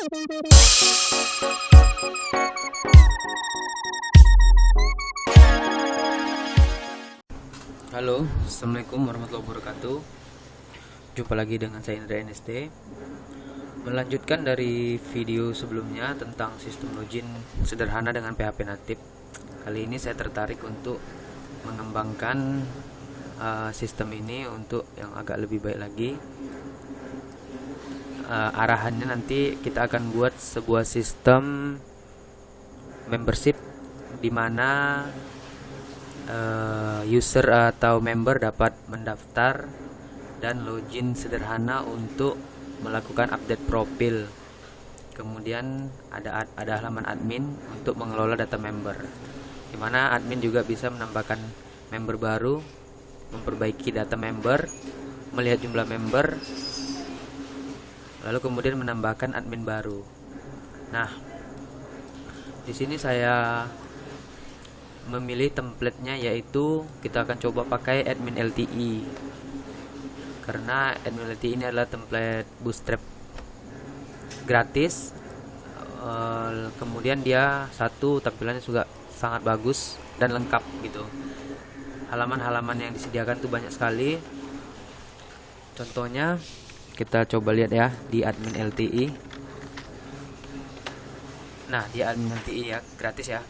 Halo, assalamualaikum warahmatullahi wabarakatuh. Jumpa lagi dengan saya Indra NST. Melanjutkan dari video sebelumnya tentang sistem login sederhana dengan PHP natif. Kali ini saya tertarik untuk mengembangkan sistem ini untuk yang agak lebih baik lagi. Arahannya nanti kita akan buat sebuah sistem membership di mana user atau member dapat mendaftar dan login sederhana untuk melakukan update profil. Kemudian ada halaman admin untuk mengelola data member, di mana admin juga bisa menambahkan member baru, memperbaiki data member, melihat jumlah member, lalu kemudian menambahkan admin baru. Nah, di sini saya memilih templatenya, yaitu kita akan coba pakai admin LTE, karena admin LTE ini adalah template bootstrap gratis. Kemudian dia tampilannya juga sangat bagus dan lengkap gitu. Halaman-halaman yang disediakan tuh banyak sekali. Contohnya kita coba lihat ya di admin LTE. Nah, di admin LTE ya gratis ya,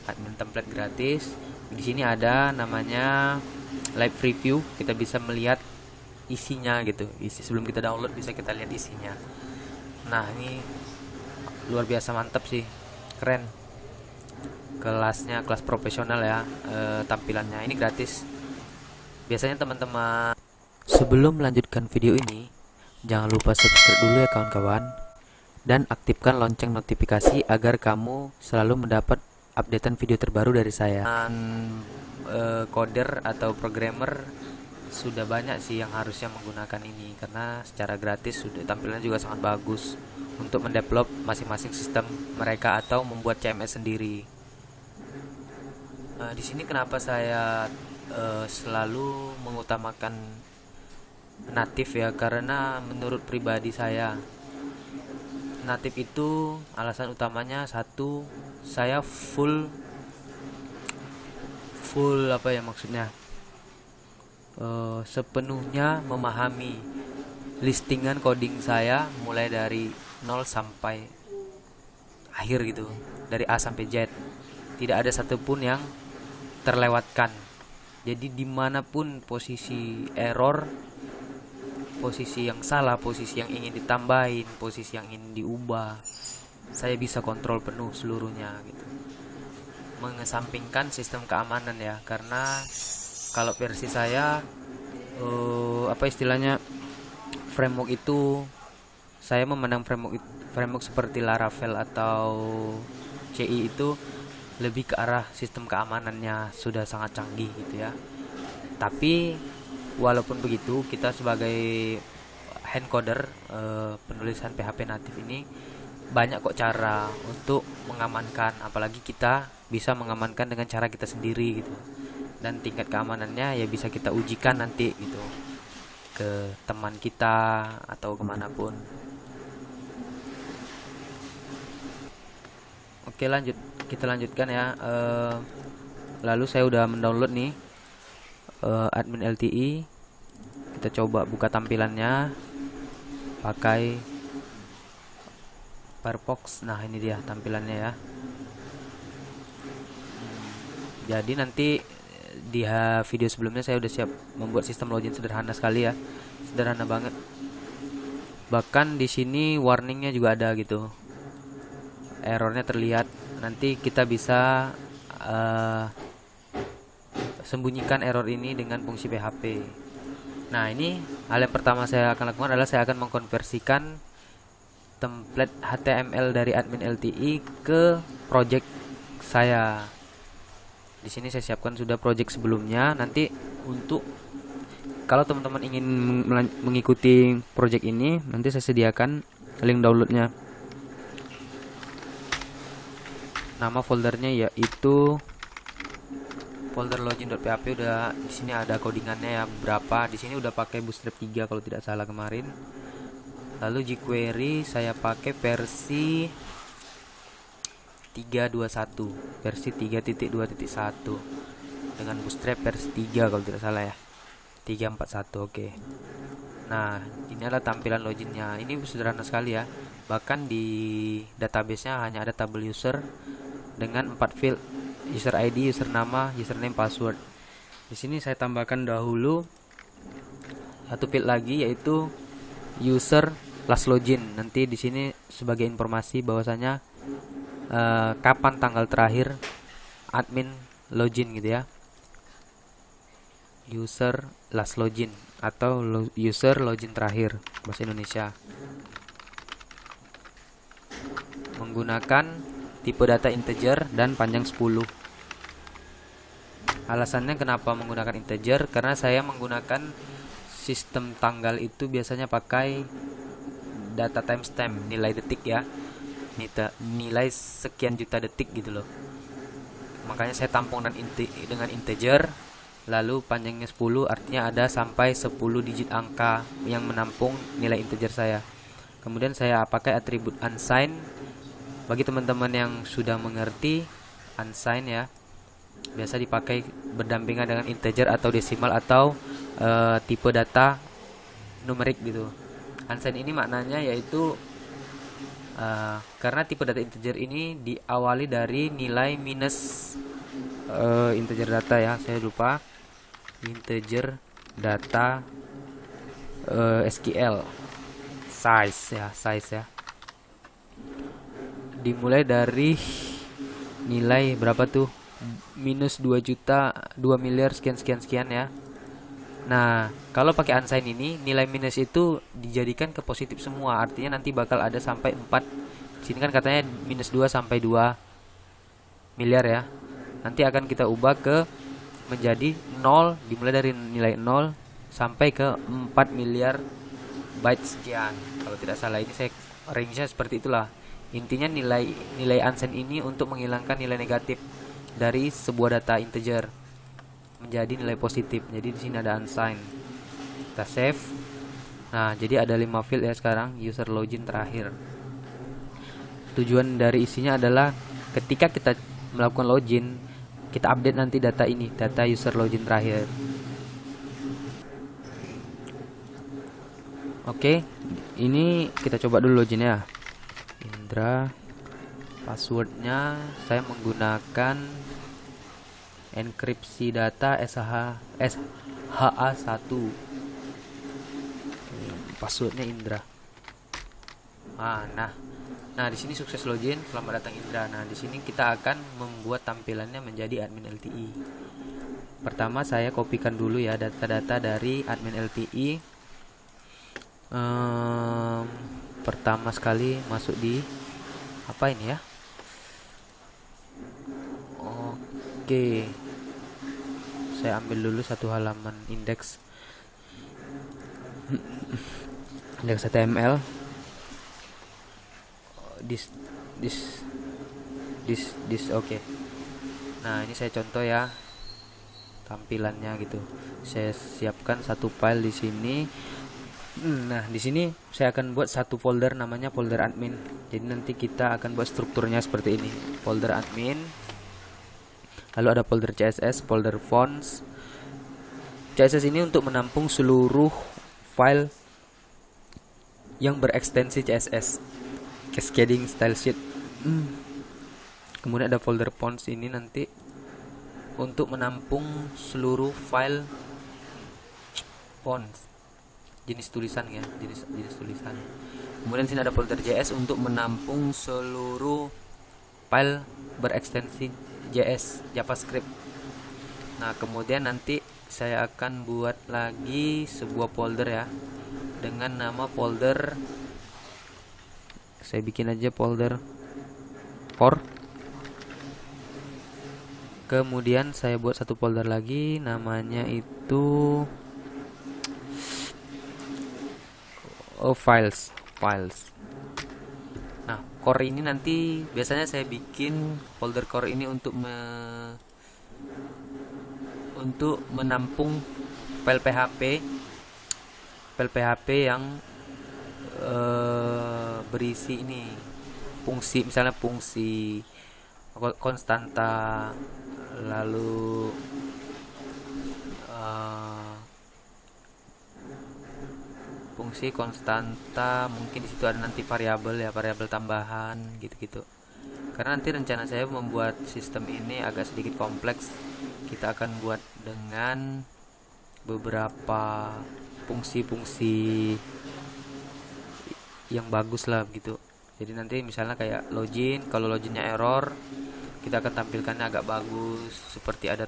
admin template gratis. Di sini ada namanya live review, kita bisa melihat isinya gitu. Sebelum kita download bisa kita lihat isinya. Nah, ini luar biasa mantap sih, keren. Kelasnya kelas profesional ya, tampilannya ini gratis. Biasanya teman-teman, sebelum melanjutkan video ini, jangan lupa subscribe dulu ya kawan-kawan, dan aktifkan lonceng notifikasi agar kamu selalu mendapat updatean video terbaru dari saya. Coder atau programmer sudah banyak sih yang harusnya menggunakan ini, karena secara gratis sudah tampilannya juga sangat bagus untuk mendevelop masing-masing sistem mereka atau membuat CMS sendiri. Di sini kenapa saya selalu mengutamakan natif ya, karena menurut pribadi saya natif itu alasan utamanya satu, saya full apa ya maksudnya, sepenuhnya memahami listingan coding saya mulai dari 0 sampai akhir gitu, dari A sampai Z, tidak ada satupun yang terlewatkan. Jadi dimanapun posisi error, posisi yang salah, posisi yang ingin ditambahin, posisi yang ingin diubah, saya bisa kontrol penuh seluruhnya gitu. Mengesampingkan sistem keamanan ya, karena kalau versi saya apa istilahnya, framework itu saya memandang framework seperti Laravel atau CI itu lebih ke arah sistem keamanannya sudah sangat canggih gitu ya. Tapi walaupun begitu, kita sebagai hand coder, penulisan PHP natif ini banyak kok cara untuk mengamankan, apalagi kita bisa mengamankan dengan cara kita sendiri gitu. Dan tingkat keamanannya ya bisa kita ujikan nanti gitu ke teman kita atau kemanapun. Oke, kita lanjutkan ya. Lalu saya udah mendownload nih admin LTE. Kita coba buka tampilannya pakai Firefox. Nah, ini dia tampilannya ya. Jadi nanti di video sebelumnya saya udah siap membuat sistem login sederhana sekali ya, sederhana banget. Bahkan di sini warningnya juga ada gitu, errornya terlihat. Nanti kita bisa sembunyikan error ini dengan fungsi PHP. Nah, ini hal yang pertama saya akan lakukan adalah saya akan mengkonversikan template HTML dari admin LTE ke project saya. Di sini saya siapkan sudah project sebelumnya. Nanti untuk kalau teman-teman ingin mengikuti project ini, nanti saya sediakan link downloadnya. Nama foldernya yaitu folder login.php. Udah di sini ada codingannya ya berapa. Di sini udah pakai Bootstrap 3 kalau tidak salah kemarin. Lalu jQuery saya pakai versi 3.21, versi 3.2.1 dengan Bootstrap versi 3 kalau tidak salah ya. 3.41, oke. Nah, ini adalah tampilan loginnya. Ini sederhana sekali ya. Bahkan di database-nya hanya ada tabel user dengan 4 field: user ID, user nama, username, password. Di sini saya tambahkan dahulu satu field lagi, yaitu user last login. Nanti di sini sebagai informasi bahwasanya kapan tanggal terakhir admin login gitu ya. User last login atau user login terakhir bahasa Indonesia. Menggunakan tipe data integer dan panjang 10. Alasannya kenapa menggunakan integer? Karena saya menggunakan sistem tanggal itu biasanya pakai data timestamp, nilai detik ya, nilai sekian juta detik gitu loh. Makanya saya tampung dengan integer, lalu panjangnya 10, artinya ada sampai 10 digit angka yang menampung nilai integer saya. Kemudian saya pakai atribut unsigned. Bagi teman-teman yang sudah mengerti, unsigned ya biasa dipakai berdampingan dengan integer atau desimal atau tipe data numerik gitu. Unsigned ini maknanya yaitu karena tipe data integer ini diawali dari nilai minus integer data ya, saya lupa, integer data SQL size ya, dimulai dari nilai berapa tuh, minus 2 juta 2 miliar sekian ya. Nah, kalau pakai unsigned ini, nilai minus itu dijadikan ke positif semua. Artinya nanti bakal ada sampai 4. Sini kan katanya minus 2 sampai 2 miliar ya. Nanti akan kita ubah ke menjadi 0, dimulai dari nilai 0 sampai ke 4 miliar byte sekian. Kalau tidak salah, ini saya range-nya seperti itulah. Intinya nilai unsigned ini untuk menghilangkan nilai negatif dari sebuah data integer menjadi nilai positif. Jadi di sini ada unsigned. Kita save. Nah, jadi ada 5 field ya sekarang, user login terakhir. Tujuan dari isinya adalah ketika kita melakukan login, kita update nanti data ini, data user login terakhir. Oke, ini kita coba dulu login ya. Indra, passwordnya saya menggunakan enkripsi data SHA-1. Passwordnya Indra. Nah di sini sukses login, selamat datang Indra. Nah di sini kita akan membuat tampilannya menjadi admin LTE. Pertama saya kopikan dulu ya data-data dari admin LTE. Pertama sekali masuk di apa ini ya? Oke, saya ambil dulu satu halaman indeks HTML. Oke. Nah ini saya contoh ya tampilannya gitu. Saya siapkan satu file di sini. Nah di sini saya akan buat satu folder, namanya folder admin. Jadi nanti kita akan buat strukturnya seperti ini: folder admin, lalu ada folder CSS, folder fonts. CSS ini untuk menampung seluruh file yang berekstensi CSS, cascading style sheet. Kemudian ada folder fonts, ini nanti untuk menampung seluruh file fonts, jenis tulisan ya, jenis tulisan. Kemudian sini ada folder JS untuk menampung seluruh file berekstensi JS, JavaScript. Nah kemudian nanti saya akan buat lagi sebuah folder ya dengan nama folder, saya bikin aja folder core. Kemudian saya buat satu folder lagi, namanya itu files. Nah core ini nanti biasanya saya bikin folder core ini untuk menampung file PHP yang berisi ini fungsi, misalnya fungsi konstanta, lalu eh, fungsi konstanta, mungkin di situ ada nanti variabel ya, variabel tambahan gitu-gitu. Karena nanti rencana saya membuat sistem ini agak sedikit kompleks. Kita akan buat dengan beberapa fungsi-fungsi yang bagus lah gitu. Jadi nanti misalnya kayak login, kalau loginnya error, kita akan tampilkannya agak bagus, seperti ada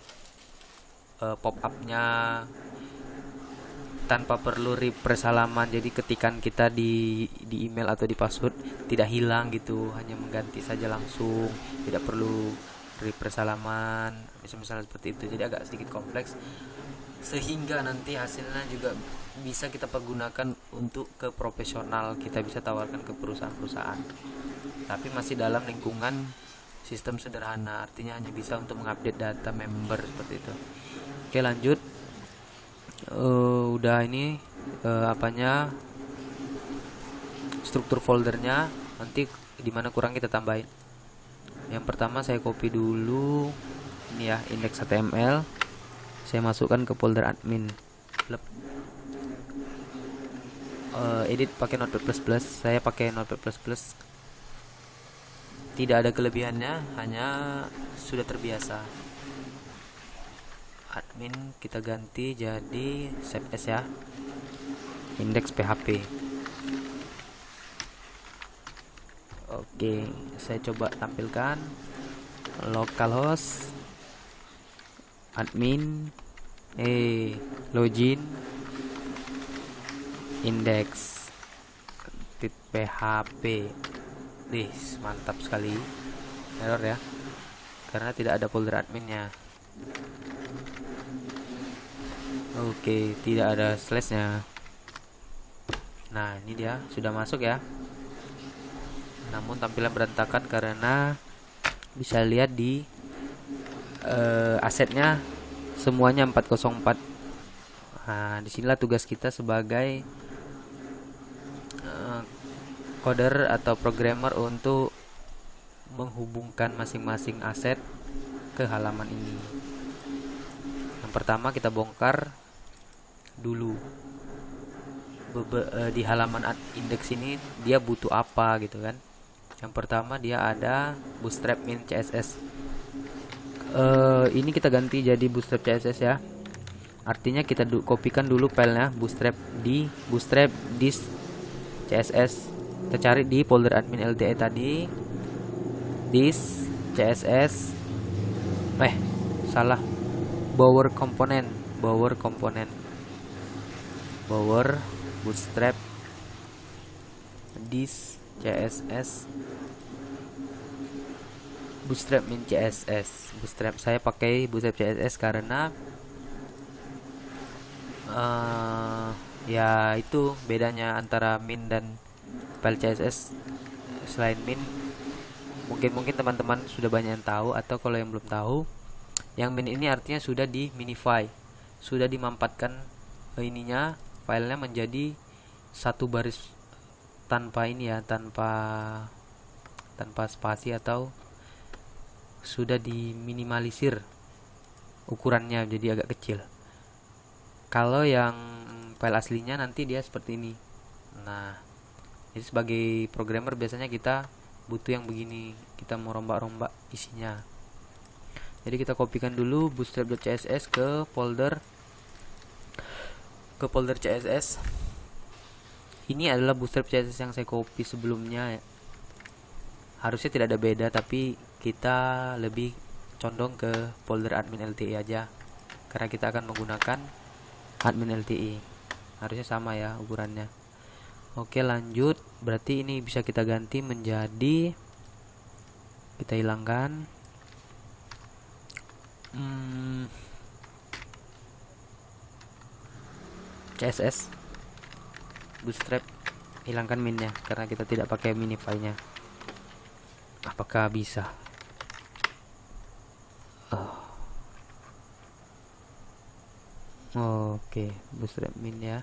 pop up-nya tanpa perlu refresh halaman. Jadi ketikan kita di email atau di password tidak hilang gitu, hanya mengganti saja langsung, tidak perlu refresh halaman, misalnya seperti itu. Jadi agak sedikit kompleks, sehingga nanti hasilnya juga bisa kita pergunakan untuk ke profesional, kita bisa tawarkan ke perusahaan-perusahaan, tapi masih dalam lingkungan sistem sederhana, artinya hanya bisa untuk mengupdate data member seperti itu. Oke, lanjut. Udah ini apanya, struktur foldernya, nanti dimana kurang kita tambahin. Yang pertama saya copy dulu ini ya, index.html, saya masukkan ke folder admin. Edit pakai Notepad++, saya pakai Notepad++, tidak ada kelebihannya, hanya sudah terbiasa. Admin kita ganti jadi save as ya, index php. Oke, saya coba tampilkan localhost admin login index php. Mantap sekali. Error ya, karena tidak ada folder adminnya. Oke, tidak ada slashnya. Nah, ini dia sudah masuk ya, namun tampilan berantakan karena bisa lihat di asetnya semuanya 404. Nah, disinilah tugas kita sebagai coder atau programmer untuk menghubungkan masing-masing aset ke halaman ini. Yang pertama kita bongkar dulu di halaman index ini dia butuh apa gitu kan. Yang pertama dia ada bootstrap min css. Ini kita ganti jadi bootstrap css ya, artinya kita kopikan dulu filenya bootstrap di bootstrap dis css. Kita cari di folder admin LTE tadi, dis css, salah, bower komponen bootstrap dis css, bootstrap min css. Bootstrap, saya pakai bootstrap css karena ya itu bedanya antara min dan file CSS. Selain min, mungkin teman-teman sudah banyak yang tahu, atau kalau yang belum tahu, yang min ini artinya sudah di minify, sudah dimampatkan ininya, filenya menjadi satu baris tanpa ini ya, tanpa spasi, atau sudah diminimalisir ukurannya jadi agak kecil. Kalau yang file aslinya nanti dia seperti ini. Nah, jadi sebagai programmer biasanya kita butuh yang begini, kita mau rombak-rombak isinya. Jadi kita kopikan dulu bootstrap.css ke folder CSS. Ini adalah bootstrap CSS yang saya copy sebelumnya ya. Harusnya tidak ada beda, tapi kita lebih condong ke folder admin LTE aja, karena kita akan menggunakan admin LTE. Harusnya sama ya ukurannya. Oke, lanjut. Berarti ini bisa kita ganti menjadi, kita hilangkan CSS bootstrap, hilangkan minnya karena kita tidak pakai minify nya. Apakah bisa? Oke, bootstrap min ya.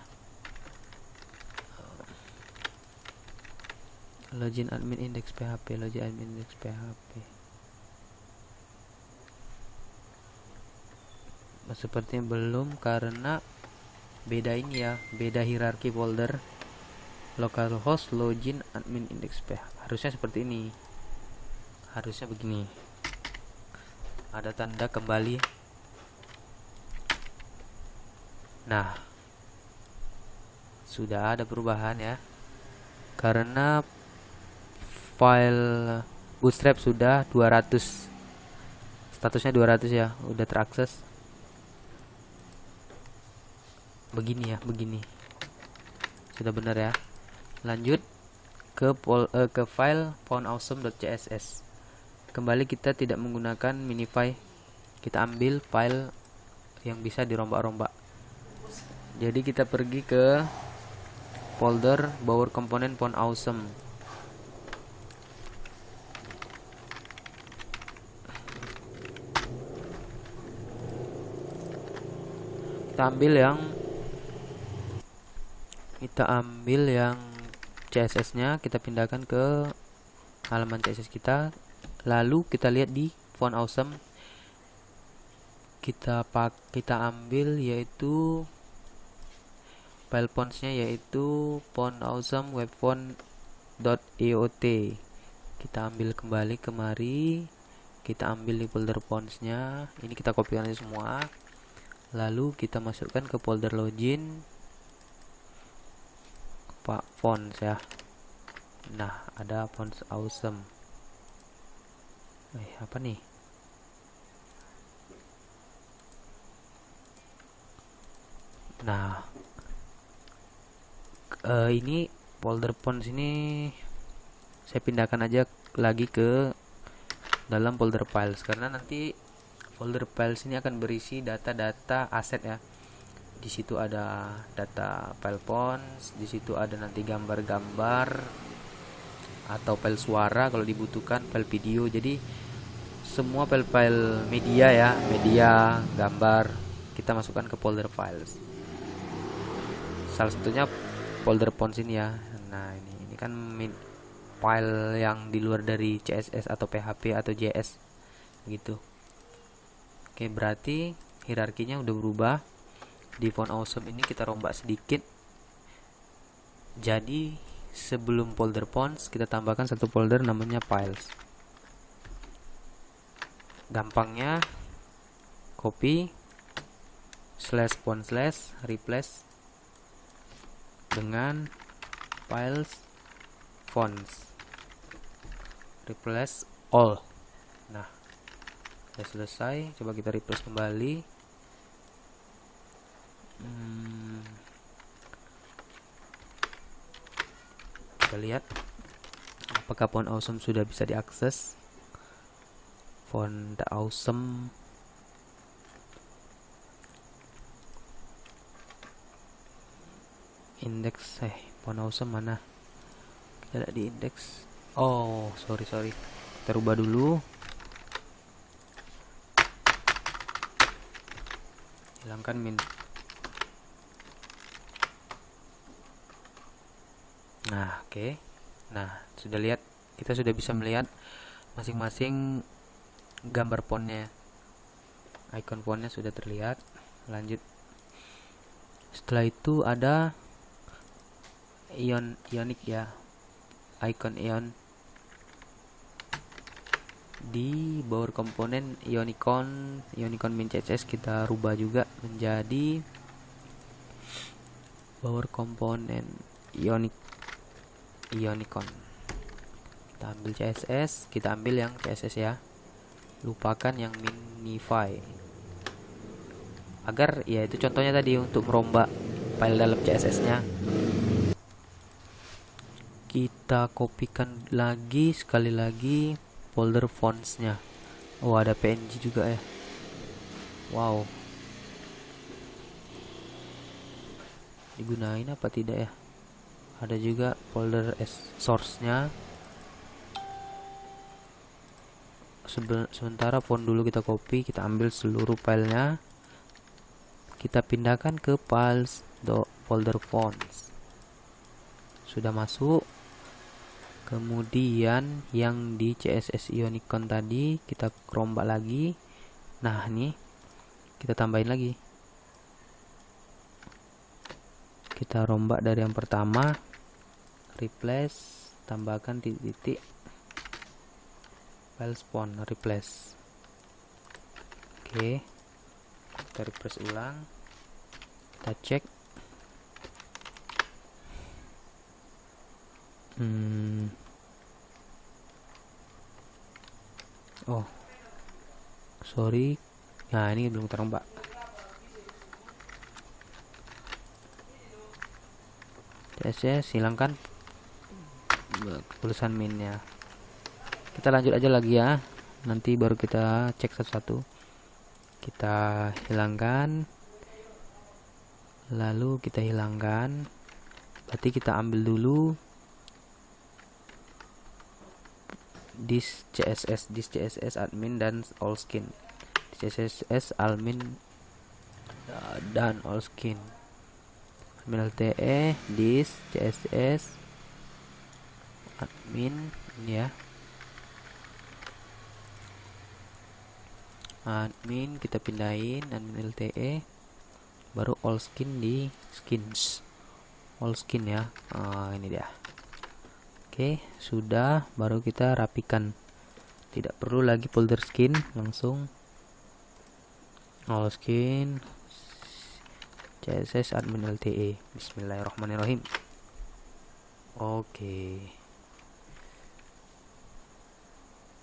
login admin index php, login admin index php. Sepertinya belum, karena beda ini ya, beda hierarki folder. Localhost login admin index php harusnya seperti ini, harusnya begini, ada tanda kembali. Nah, sudah ada perubahan ya, karena file bootstrap sudah 200, statusnya 200 ya, udah terakses. Begini ya, begini sudah benar ya. Lanjut ke file foundawesome.css. Kembali kita tidak menggunakan minify, kita ambil file yang bisa dirombak-rombak. Jadi kita pergi ke folder bower component foundawesome. Kita ambil yang CSS nya, kita pindahkan ke halaman CSS kita. Lalu kita lihat di foundawesome, kita ambil yaitu file fonts-nya, yaitu foundawesome webfont.eot. Kita ambil kembali kemari, kita ambil di folder fonts-nya, ini kita kopikan aja semua. Lalu kita masukkan ke folder login fonts ya. Nah, ada fonts awesome. Apa nih? Nah, ini folder fonts ini saya pindahkan aja lagi ke dalam folder files, karena nanti folder files ini akan berisi data-data aset ya. Di situ ada data file fonts, di situ ada nanti gambar-gambar atau file suara kalau dibutuhkan, file video. Jadi semua file-file media ya, media, gambar, kita masukkan ke folder files. Salah satunya folder fonts ini ya. Nah, ini kan file yang di luar dari CSS atau PHP atau JS gitu. Oke, berarti hierarkinya udah berubah. Di foundawesome ini kita rombak sedikit. Jadi sebelum folder fonts kita tambahkan satu folder namanya files. Gampangnya copy /font/ replace dengan files fonts, replace all. Nah, sudah selesai. Coba kita replace kembali. Kita lihat apakah foundawesome sudah bisa diakses. Foundawesome index, foundawesome mana? Kita lihat di index. Oh, sorry. Kita rubah dulu. Hilangkan min. Nah, oke. Nah, sudah lihat, kita sudah bisa melihat masing-masing gambar fontnya, icon fontnya sudah terlihat. Lanjut, setelah itu ada ionic ya, icon ion di bower komponen Ionicon min CSS. Kita rubah juga menjadi bower komponen Ionicon. Kita ambil CSS, kita ambil yang CSS ya, lupakan yang minify, agar ya itu contohnya tadi untuk merombak file dalam CSS nya. Kita kopikan lagi sekali lagi folder fonts nya. Oh, ada PNG juga ya. Wow, digunain apa tidak ya? Ada juga folder source nya. Sementara font dulu kita copy, kita ambil seluruh filenya, kita pindahkan ke files folder fonts. Sudah masuk. Kemudian yang di CSS Ionicon tadi kita rombak lagi. Nah, ini kita tambahin lagi. Kita rombak dari yang pertama, replace, tambahkan titik-titik, file spawn, replace. Oke, kita refresh ulang, kita cek. Oh, sorry. Nah, ini belum terombak. CSS hilangkan tulisan minnya. Kita lanjut aja lagi ya. Nanti baru kita cek satu-satu. Kita hilangkan. Lalu kita hilangkan. Berarti kita ambil dulu this CSS admin dan all skin. CSS admin dan all skin. Admin LTE this CSS admin ini ya. Admin kita pindahin admin LTE, baru all skin di skins, all skin ya. Ini dia. Oke, sudah, baru kita rapikan. Tidak perlu lagi folder skin, langsung all skin CSS admin LTE. Bismillahirrahmanirrahim. Oke,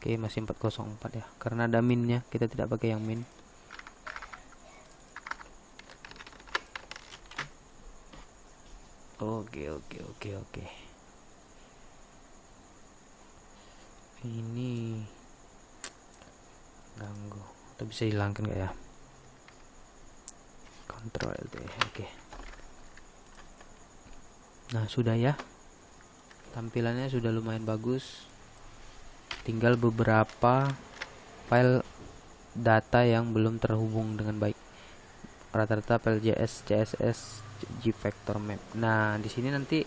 masih 404 ya, karena ada minnya, kita tidak pakai yang min. Oke. Ini ganggu, kita bisa hilangkan nggak ya? Ctrl Alt. Oke. Nah, sudah ya, tampilannya sudah lumayan bagus. Tinggal beberapa file data yang belum terhubung dengan baik. Rata-rata file JS, CSS, Gvector map. Nah, di sini nanti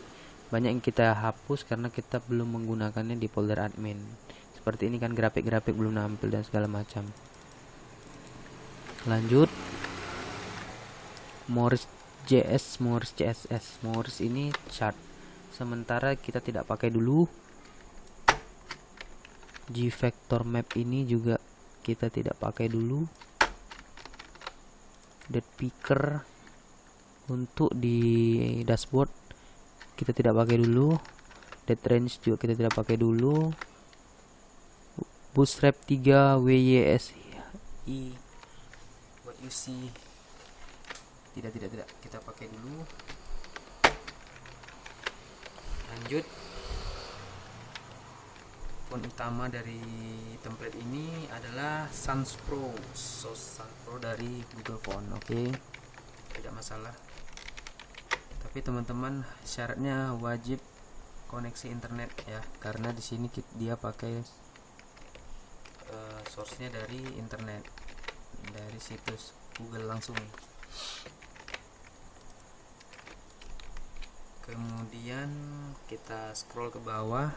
banyak yang kita hapus karena kita belum menggunakannya di folder admin. Seperti ini kan, grafik-grafik belum nampil dan segala macam. Lanjut, Morris CSS. Morris ini chart. Sementara kita tidak pakai dulu. Gvector map ini juga kita tidak pakai dulu. Date picker untuk di dashboard kita tidak pakai dulu. Date range juga kita tidak pakai dulu. Bootstrap 3 WYSI what you see tidak kita pakai dulu. Lanjut, font utama dari template ini adalah Sans Pro dari Google Font. Oke, tidak masalah. Tapi teman-teman, syaratnya wajib koneksi internet ya, karena di sini dia pakai source-nya dari internet, dari situs Google langsung. Kemudian kita scroll ke bawah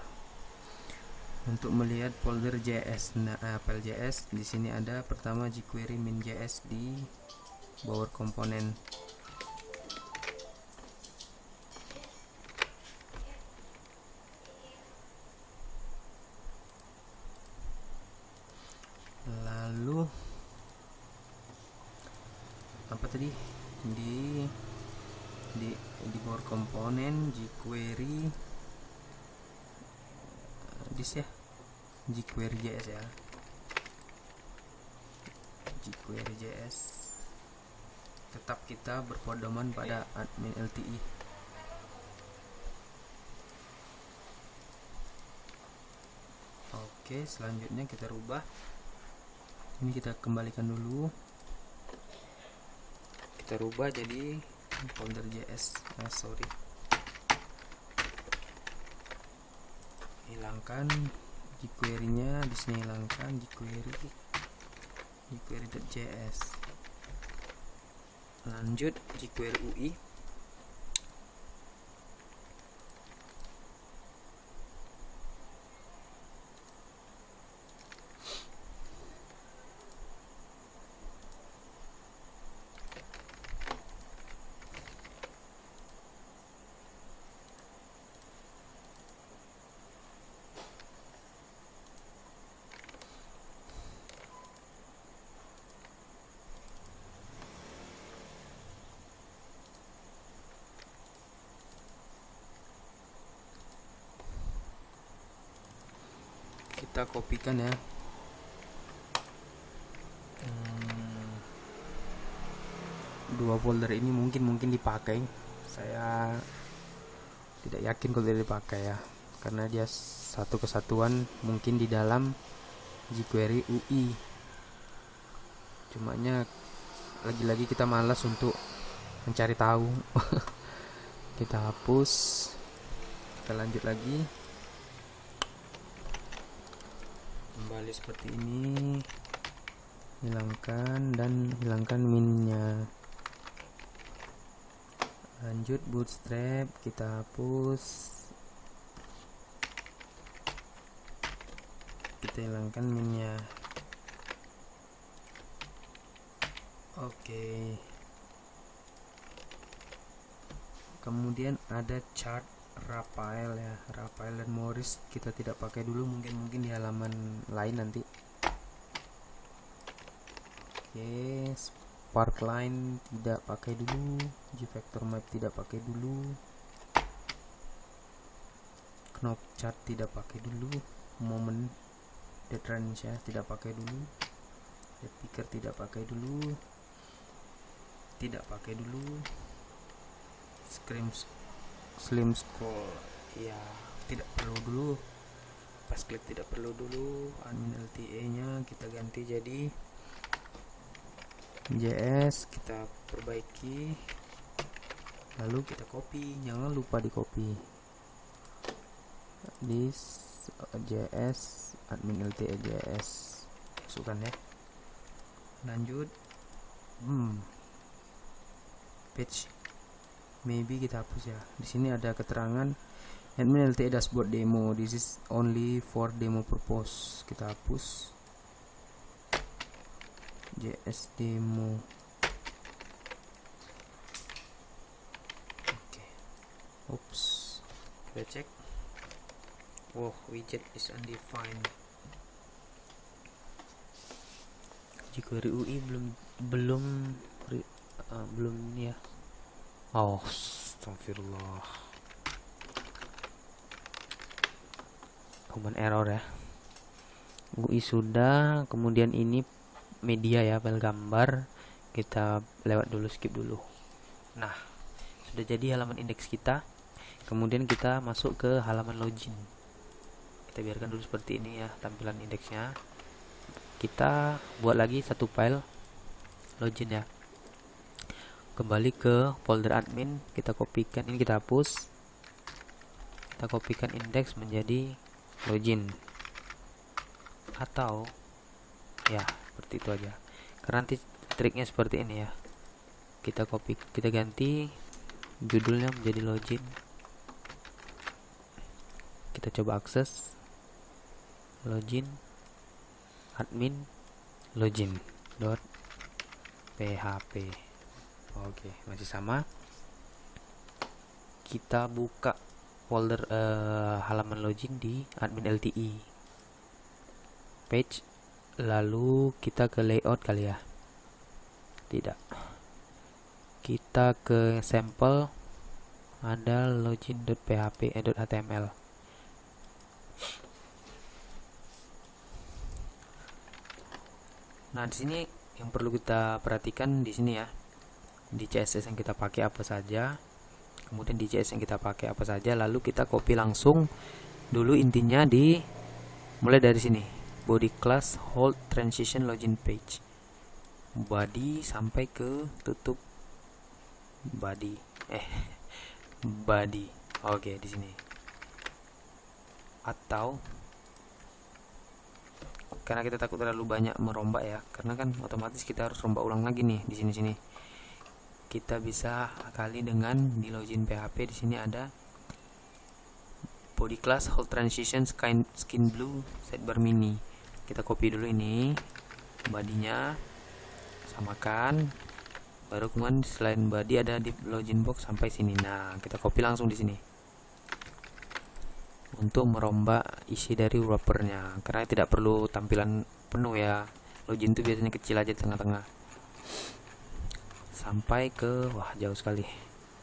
untuk melihat folder JS. Nah, file JS di sini ada pertama jQuery min.js di bawah komponen. Lalu apa tadi di bawah komponen jQuery dis ya, jQuery JS ya, jQuery JS. Tetap kita berpedoman pada admin LTE. Oke, selanjutnya kita rubah. Ini kita kembalikan dulu. Kita rubah jadi folder JS. Hilangkan jQuery-nya, di sini hilangkan jQuery.js. Lanjut jQuery UI. kita kopikan ya. Dua folder ini mungkin dipakai. Saya tidak yakin kalau tidak dipakai ya, karena dia satu kesatuan mungkin di dalam jQuery UI. Cumanya lagi-lagi kita malas untuk mencari tahu. Kita hapus, kita lanjut lagi, kembali seperti ini, hilangkan dan hilangkan minnya. Lanjut bootstrap, kita hapus, kita hilangkan minnya. Oke. Kemudian ada chart Raphael ya, Raphael dan Morris kita tidak pakai dulu, mungkin di halaman lain nanti. Oke, Sparkline tidak pakai dulu, Gvector Map tidak pakai dulu, Knop Chart tidak pakai dulu, Moment Dead Range ya tidak pakai dulu, Dead Picker tidak pakai dulu, Slim Scroll ya tidak perlu dulu, Fast Click tidak perlu dulu, admin LTA nya kita ganti jadi JS, kita perbaiki, lalu kita copy, jangan lupa di copy this JS, admin LTA JS, masukkan ya. Lanjut page maybe kita hapus ya. Di sini ada keterangan admin LTA dashboard demo, this is only for demo purpose, kita hapus. JS demo. Oke. Oops. Kita cek. Wow, widget is undefined. jQuery UI belum ya. Oh, astagfirullah. Common error ya. UI sudah, kemudian ini media ya, file gambar, kita lewat dulu, skip dulu. Nah, sudah jadi halaman indeks kita. Kemudian kita masuk ke halaman login. Kita biarkan dulu seperti ini ya tampilan indeksnya. Kita buat lagi satu file login ya. Kembali ke folder admin, kita kopikan, ini kita hapus. Kita kopikan indeks menjadi login. Atau ya seperti itu aja, karena nanti triknya seperti ini ya. Kita copy, kita ganti judulnya menjadi login. Kita coba akses login admin login .php. Oke, masih sama. Kita buka folder halaman login di admin LTE page. Lalu kita ke layout kali ya. Tidak. Kita ke sampel, ada login.php .html. Nah, di sini yang perlu kita perhatikan di sini ya. Di CSS yang kita pakai apa saja. Kemudian di CSS yang kita pakai apa saja, lalu kita copy langsung dulu intinya mulai dari sini. Body class hold transition login page, body sampai ke tutup body body. Oke, di sini. Atau karena kita takut terlalu banyak merombak ya, karena kan otomatis kita harus rombak ulang lagi nih di sini. Kita bisa kali dengan di login PHP. Di sini ada body class hold transition skin blue sidebar mini. Kita copy dulu ini bodinya, samakan, baru kemudian selain body ada di login box sampai sini. Nah, kita copy langsung di sini untuk merombak isi dari wrappernya, karena tidak perlu tampilan penuh ya. Login itu biasanya kecil aja tengah-tengah sampai ke jauh sekali.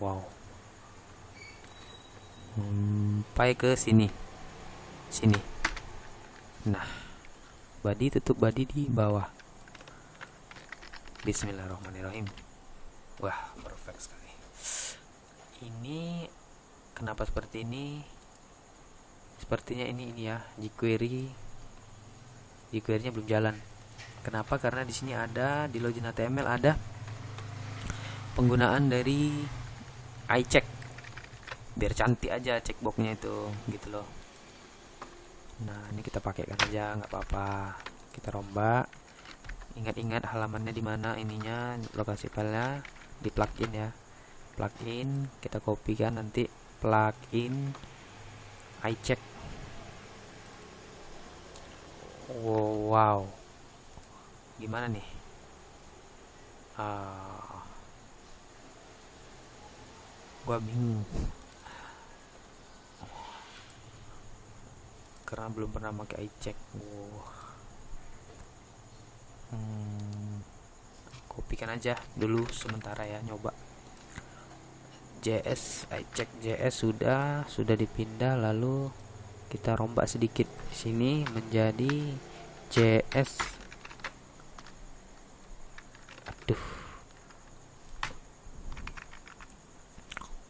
Wow, sampai ke sini. Nah, body, tutup body di bawah. Bismillahirrahmanirrahim. Wah, perfect sekali. Ini kenapa seperti ini? Sepertinya ini ya, jQuery-nya belum jalan. Kenapa? Karena di sini ada, di login HTML ada penggunaan dari iCheck. Biar cantik aja checkboxnya itu, gitu loh. Nah, ini kita pakaikan aja, nggak apa-apa. Kita rombak. Ingat-ingat halamannya di mana ininya, lokasi filenya di plugin ya. Plugin kita kopikan nanti, plugin iCheck. Wow. Gimana nih? Gua bingung karena belum pernah pakai iCheck. Kopikan aja dulu sementara ya, nyoba. JS, iCheck JS sudah dipindah, lalu kita rombak sedikit di sini menjadi JS. Aduh.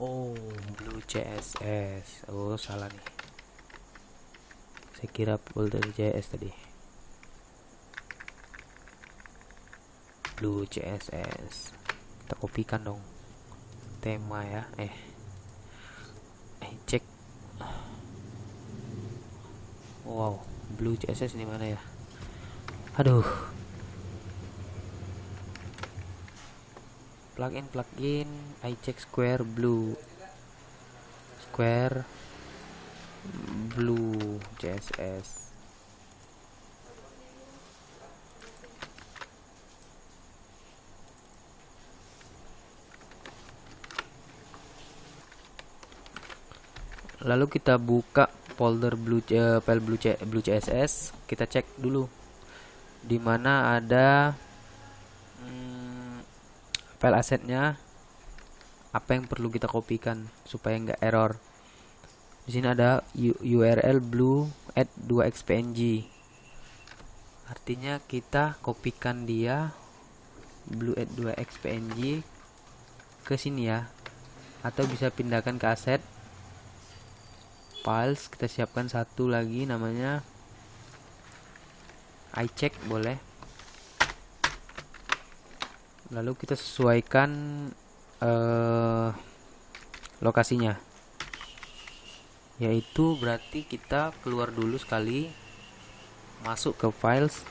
Oh, Blue CSS. Oh, salah nih. Saya kira folder JS tadi. Blue CSS. Kita kopikan dong. Tema ya. Cek. Wow, Blue CSS di mana ya? Aduh. Plugin iCheck Square Blue CSS. Lalu kita buka folder file Blue CSS, kita cek dulu di mana ada file asetnya, apa yang perlu kita kopikan supaya nggak error. Di sini ada URL blue add 2xpng. Artinya kita kopikan dia blue add 2xpng ke sini ya, atau bisa pindahkan ke aset files. Kita siapkan satu lagi namanya iCheck, boleh. Lalu kita sesuaikan lokasinya, yaitu berarti kita keluar dulu sekali, masuk ke files,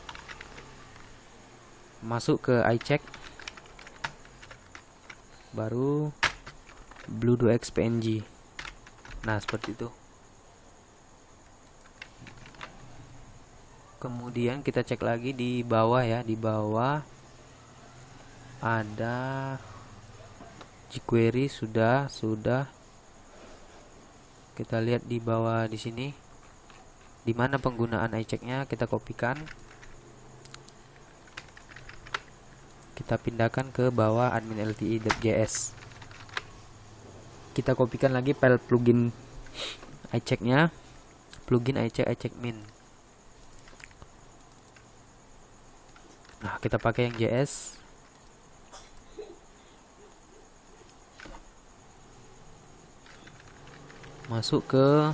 masuk ke iCheck, baru blue 2xpng. Nah, seperti itu. Kemudian kita cek lagi di bawah ya, di bawah ada jQuery sudah. Kita lihat di bawah di sini, di mana penggunaan iCheck-nya kita kopikan, kita pindahkan ke bawah admin lti.js. Kita kopikan lagi file plugin iCheck-nya, plugin iCheck min. Nah, kita pakai yang JS. Masuk ke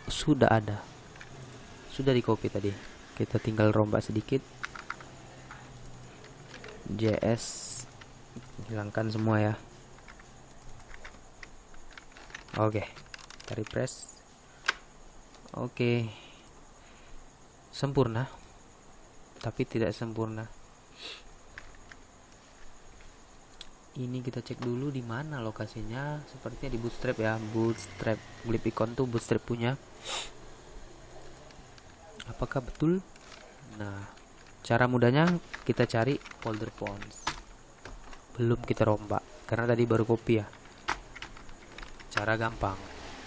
sudah di copy tadi. Kita tinggal rombak sedikit. JS hilangkan semua ya. Oke, kita refresh. Oke, sempurna, tapi tidak sempurna. Ini kita cek dulu di mana lokasinya. Sepertinya di Bootstrap ya. Bootstrap Glib Icon tuh Bootstrap punya. Apakah betul? Nah, cara mudahnya kita cari folder fonts. Belum kita rombak karena tadi baru copy ya. Cara gampang,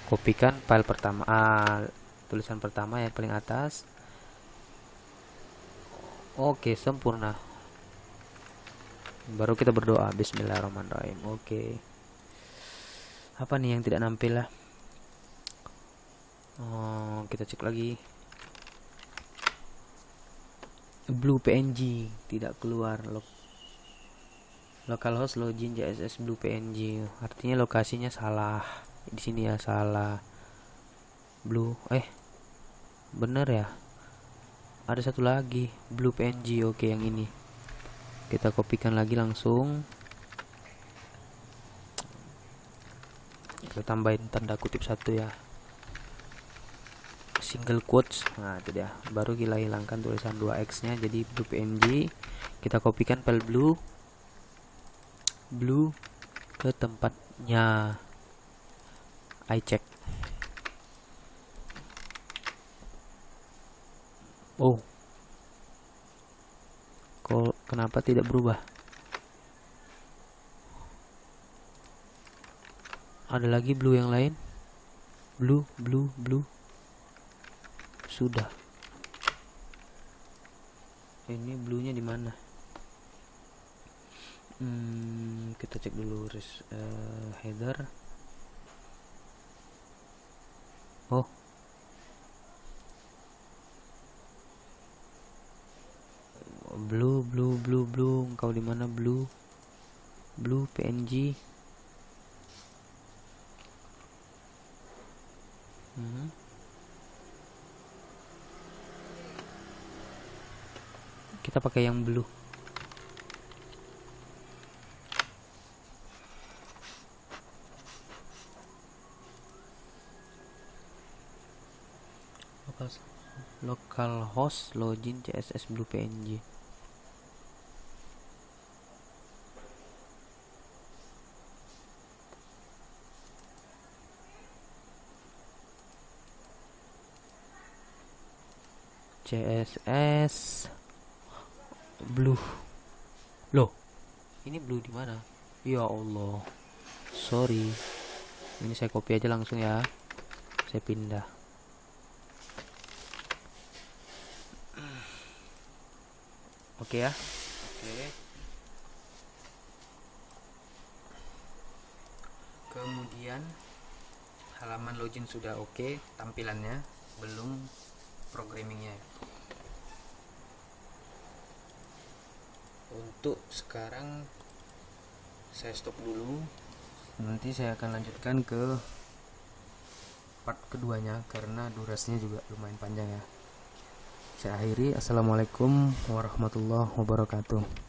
kopikan file pertama, tulisan pertama yang paling atas. Oke, sempurna. Baru kita berdoa, bismillahirrahmanirrahim. Oke. Apa nih yang tidak nampil lah? kita cek lagi. Blue PNG tidak keluar. Localhost login CSS Blue PNG, artinya lokasinya salah. Di sini ya salah. Blue bener ya, ada satu lagi Blue PNG. Oke, yang ini kita kopikan lagi langsung, kita tambahin tanda kutip satu ya, single quotes. Nah itu dia, baru kita hilangkan tulisan 2x nya jadi Blue PNG. Kita kopikan file blue ke tempatnya I check. Oh, kok kenapa tidak berubah? Ada lagi blue yang lain. Blue. Sudah. Ini blue-nya di mana? Kita cek dulu header. Oh, blue. Engkau di mana blue? Blue PNG. Kita pakai yang blue. Localhost login CSS Blue PNG. CSS Blue. Loh, ini blue di mana? Ya Allah, sorry. Ini saya copy aja langsung ya. Saya pindah. Oke ya. Oke. Kemudian halaman login sudah oke, tampilannya belum programmingnya. Untuk sekarang saya stop dulu. Nanti saya akan lanjutkan ke part keduanya karena durasinya juga lumayan panjang ya. Saya akhiri. Assalamualaikum warahmatullahi wabarakatuh.